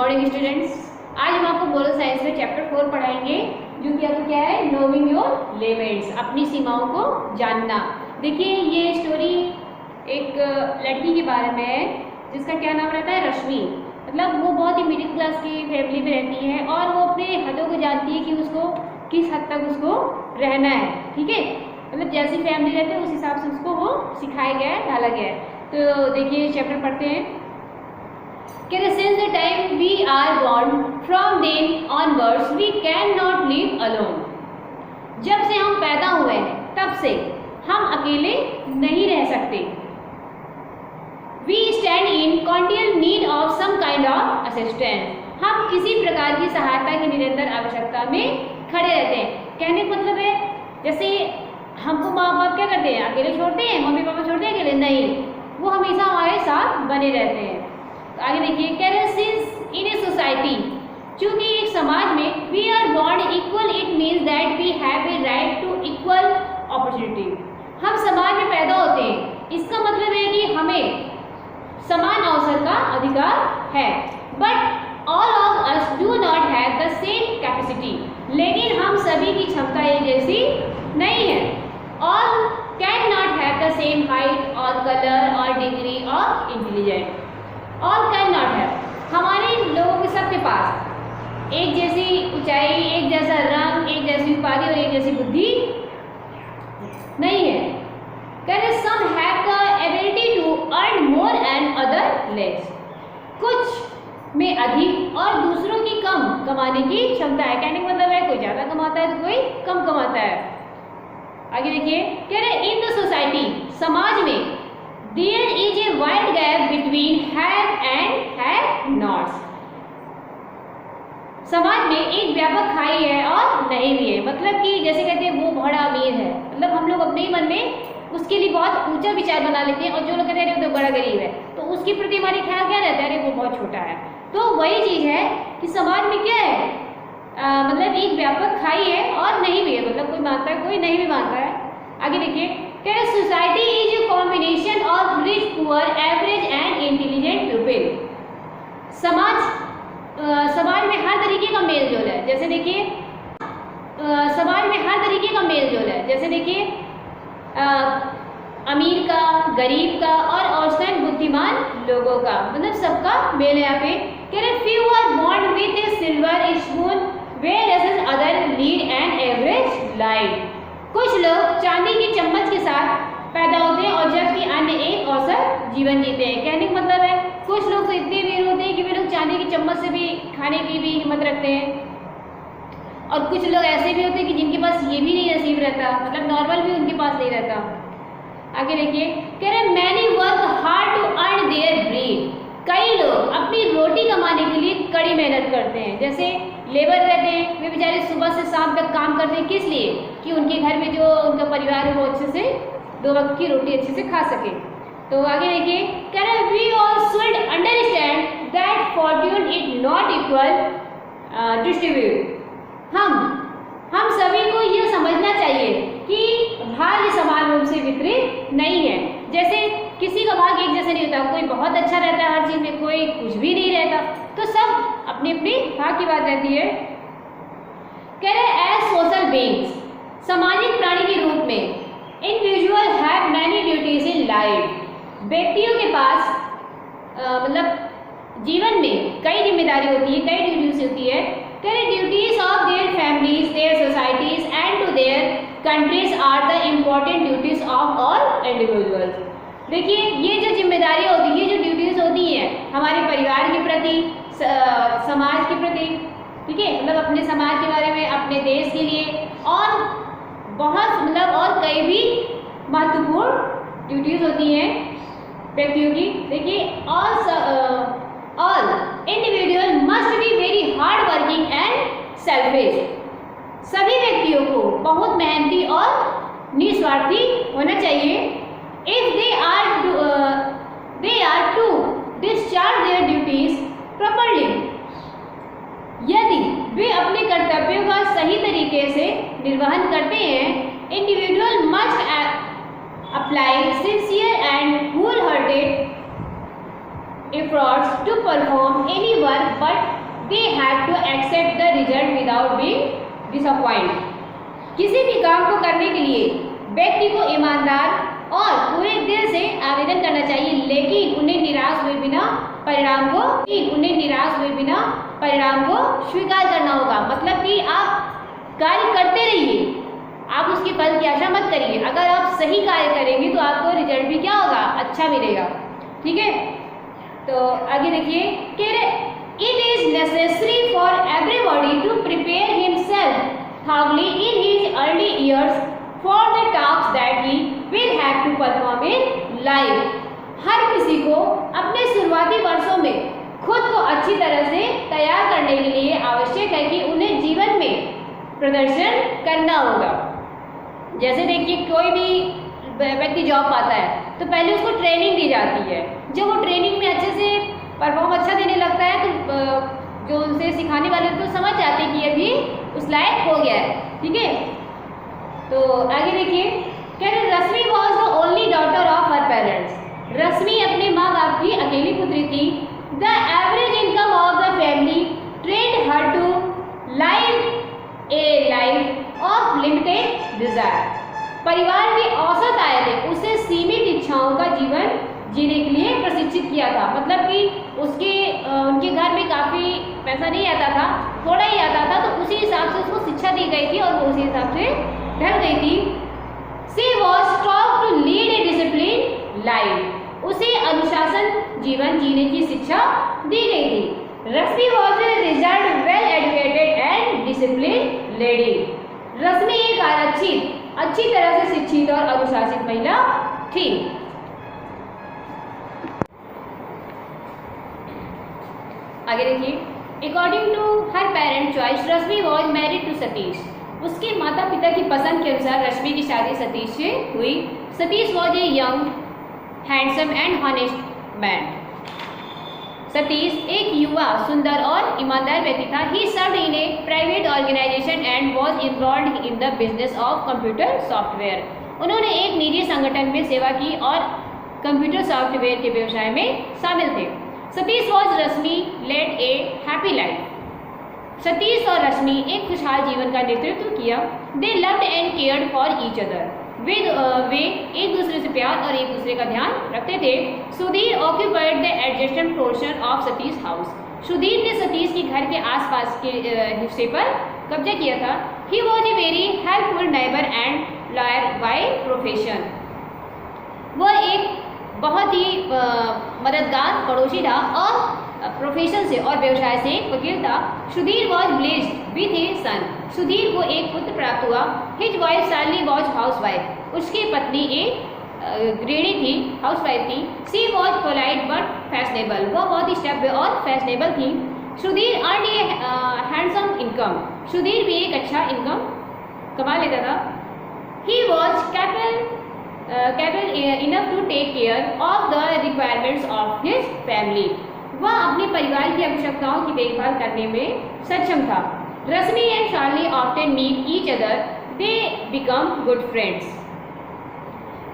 Morning students, आज हम आपको मोरल साइंस में चैप्टर 4 पढ़ाएंगे, जो कि आपको क्या है, नोइंग योर लिमिट्स, अपनी सीमाओं को जानना। देखिए ये स्टोरी एक लड़की के बारे में है जिसका क्या नाम रहता है, रश्मि। मतलब वो बहुत ही मिडिल क्लास की फैमिली में रहती है और वो अपने हदों को जानती है कि उसको किस हद तक उसको रहना है। ठीक है, मतलब जैसी फैमिली रहती है उस हिसाब से उसको वो सिखाया गया है, डाला गया है। तो देखिए चैप्टर पढ़ते हैं। Since the time we are born, from then onwards we cannot live alone. जब से हम पैदा हुए हैं तब से हम अकेले नहीं रह सकते। We stand in continual need of some kind of assistance. हम किसी प्रकार की सहायता की निरंतर आवश्यकता में खड़े रहते हैं। कहने का मतलब है, जैसे हमको माँ बाप क्या करते हैं, अकेले छोड़ते हैं, मम्मी पापा छोड़ते हैं अकेले? नहीं, वो हमेशा हमारे साथ बने रहते हैं। तो आगे देखिए, सिंस इन ए सोसाइटी, चूंकि एक समाज में we are born equal, it means that we have a right to equal opportunity. हम समाज में पैदा होते हैं, इसका मतलब है कि हमें समान अवसर का अधिकार है। But all of us do not have the same capacity, लेकिन हम सभी की क्षमता एक जैसी नहीं है। All can not have the same height और कलर और डिग्री और intelligent. All can not have, हमारे लोगों के सबके पास एक जैसी ऊंचाई, एक जैसा रंग, एक जैसी उपाधि और एक जैसी बुद्धि नहीं है। Some have the ability to earn more and other less, कुछ में अधिक और दूसरों की कम कमाने की क्षमता है। कहने का मतलब है कोई ज़्यादा कमाता है तो कोई कम कमाता है। आगे देखिए, कह रहे इन द सोसाइटी, समाज में there is a wide gap between have and have nots. समाज में एक व्यापक खाई है और नहीं भी है। मतलब कि जैसे कहते हैं वो बड़ा अमीर है, मतलब हम लोग अपने ही मन में उसके लिए बहुत ऊंचा विचार बना लेते हैं, और जो लोग कहते हैं वो तो बड़ा गरीब है तो उसके प्रति हमारे ख्याल क्या रहता है, अरे वो बहुत छोटा है। तो वही चीज़ है कि समाज में क्या है, मतलब एक व्यापक खाई है और नहीं भी है, मतलब कोई मानता है कोई नहीं भी मानता है। आगे देखिए, क्या society is a combination of rich, poor, average and intelligent people. समाज में हर तरीके का मेल जोल है। जैसे देखिए समाज में हर तरीके का मेल जोल है। जैसे देखिए अमीर का, गरीब का और औसतन बुद्धिमान लोगों का, मतलब सबका मेल है यहाँ पे। कह रहे few are born with a silver spoon where other lead an average life. कुछ लोग चांदी की चम्मच के साथ पैदा होते हैं और जबकि अन्य एक औसत जीवन जीते हैं। कहने का मतलब है कुछ लोग तो इतने वीर होते हैं कि वे लोग चांदी की चम्मच से भी खाने की भी हिम्मत रखते हैं, और कुछ लोग ऐसे भी होते हैं कि जिनके पास ये भी नहीं नसीब रहता, मतलब नॉर्मल भी उनके पास नहीं रहता। आगे देखिए, कह रहे many work hard to earn their bread. कई लोग अपनी रोटी कमाने के लिए कड़ी मेहनत करते हैं। जैसे लेबर रहते हैं, वे बेचारे सुबह से शाम तक काम करते हैं, किस लिए, कि उनके घर में जो उनका परिवार है वो अच्छे से 2 वक्त की रोटी अच्छे से खा सके। तो आगे देखिए, कह रहे we all should understand that fortune is not equal distribute. हम सभी को यह समझना चाहिए कि भाग्य समान रूप से वितरित नहीं है। जैसे किसी का भाग्य एक जैसे नहीं होता, कोई बहुत अच्छा रहता है हर चीज में, कोई कुछ भी नहीं रहता, तो सब अपनी अपनी भाग्य की बात रहती है। कह रहे एज सोशल बीइंग्स, सामाजिक प्राणी के रूप में individual have many duties in life. व्यक्तियों के पास मतलब जीवन में कई जिम्मेदारी होती है, कई ड्यूटीज होती है। Duties of their families, their societies and to their countries are the important duties of all individuals. देखिए ये जो जिम्मेदारियाँ होती है, ये जो ड्यूटीज होती हैं हमारे परिवार के प्रति, समाज के प्रति, ठीक है, मतलब अपने समाज के बारे में, अपने देश के लिए, और बहुत मतलब और कई भी महत्वपूर्ण ड्यूटीज होती हैं व्यक्तियों की। देखिए all individual must be very hard working and selfish. सभी व्यक्तियों को बहुत मेहनती और निस्वार्थी होना चाहिए। If they are to discharge their duties properly, यदि वे अपने कर्तव्यों का सही तरीके से निर्वहन करते हैं, individual must apply sincere and wholehearted efforts to perform any work, but they had to accept the result without being disappointed. किसी भी काम को करने के लिए व्यक्ति को ईमानदार और पूरे दिल से आवेदन करना चाहिए, लेकिन उन्हें निराश हुए बिना परिणाम को स्वीकार करना होगा। मतलब कि आप कार्य करते रहिए, आप उसके फल की आशा मत करिए। अगर आप सही कार्य करेंगे तो आपको रिजल्ट भी क्या होगा, अच्छा मिलेगा। ठीक है, तो आगे देखिए, it is necessary for everybody to prepare himself thoroughly in his early years for the tasks that he will have to perform in life. हर किसी को अपने शुरुआती वर्षों में खुद को अच्छी तरह से तैयार करने के लिए आवश्यक है कि उन्हें जीवन में प्रदर्शन करना होगा। जैसे देखिए, कोई भी व्यक्ति जॉब पाता है तो पहले उसको ट्रेनिंग दी जाती है। जब वो ट्रेनिंग में अच्छे से परफॉर्म अच्छा देने लगता है तो जो उनसे सिखाने वाले तो समझ जाते हैं कि अभी उस लायक हो गया है। ठीक है, तो आगे देखिए, Rashmi was the only daughter of her parents. Rashmi अपने माँ बाप की अकेली पुत्री थी। The average income of the family trained her to live a life of limited desire. परिवार की औसत आय ने उसे सीमित इच्छाओं का जीवन जीने के लिए प्रशिक्षित किया था। मतलब कि उनके घर में काफ़ी पैसा नहीं आता था, थोड़ा ही आता था, तो उसी हिसाब से उसको शिक्षा दी गई थी और वो उसी हिसाब से ढल गई थी। She was taught to lead a discipline life. उसे अनुशासन जीवन जीने की शिक्षा दी गई थी। Rashmi was a result well educated and discipline lady. Rashmi एक अच्छी तरह से शिक्षित और अनुशासित महिला थी। आगे देखिए, according to her parent choice Rashmi was married to Satish. उसके माता पिता की पसंद के अनुसार रश्मि की शादी सतीश से हुई। Satish was a young handsome and honest man. Satish एक युवा, सुंदर और ईमानदार व्यक्ति था। He served in a private organisation and was involved in the business of computer software. उन्होंने एक निजी संगठन में सेवा की और कंप्यूटर सॉफ्टवेयर के व्यवसाय में शामिल थे। Satish was Rashmi led a happy life. Satish और रश्मि एक खुशहाल जीवन का नेतृत्व किया। They loved and cared for each other. वे एक दूसरे से प्यार और एक दूसरे का ध्यान रखते थे। Sudhir occupied the adjacent portion of Satish house. Sudhir ने सतीश के घर के आसपास के हिस्से पर कब्जा किया था। He was a very helpful neighbour and lawyer by profession. वह एक बहुत ही मददगार पड़ोसी था और प्रोफेशन से और व्यवसाय से एक वकील था। Sudhir was blessed with a son. Sudhir को एक पुत्र प्राप्त हुआ। His wife Shalini was housewife. उसकी पत्नी एक गृहिणी थी, हाउस वाइफ थी। She was polite but fashionable. वह बहुत ही सभ्य और फैशनेबल थी। Sudhir earn a handsome income. Sudhir भी एक अच्छा इनकम कमा लेता था। He was capable enough to take care of the requirements of his family. वह अपने परिवार की आवश्यकताओं की देखभाल करने में सक्षम था। Rashmi and Shalini often meet each other. They become good friends.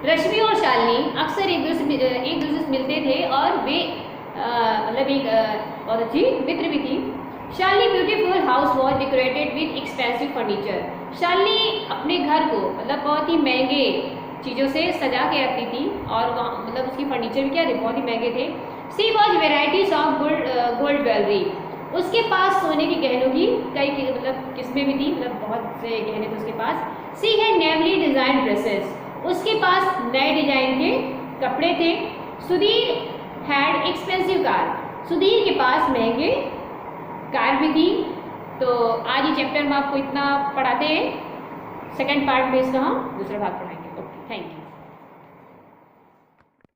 Rashmi और शालिनी अक्सर एक दूसरे से मिलते थे और वे मतलब एक बहुत अच्छी मित्र भी थी। Shalini beautiful house was decorated with expensive furniture. Shalini अपने घर को मतलब बहुत ही महंगे चीज़ों से सजा के रखती थी और मतलब उसकी फर्नीचर भी क्या थे, बहुत ही महंगे थे। She was varieties of gold jewellery. उसके पास सोने के गहनों की कई मतलब किस्में भी थी, मतलब बहुत से गहने थे उसके पास। She had newly design dresses. उसके पास नए डिजाइन के कपड़े थे। Sudhir had expensive car. Sudhir के पास महंगे कार भी थी। तो आज ये चैप्टर में आपको इतना पढ़ाते हैं। सेकंड पार्ट में इसका हम दूसरा भाग पढ़ाएंगे। Okay, thank you.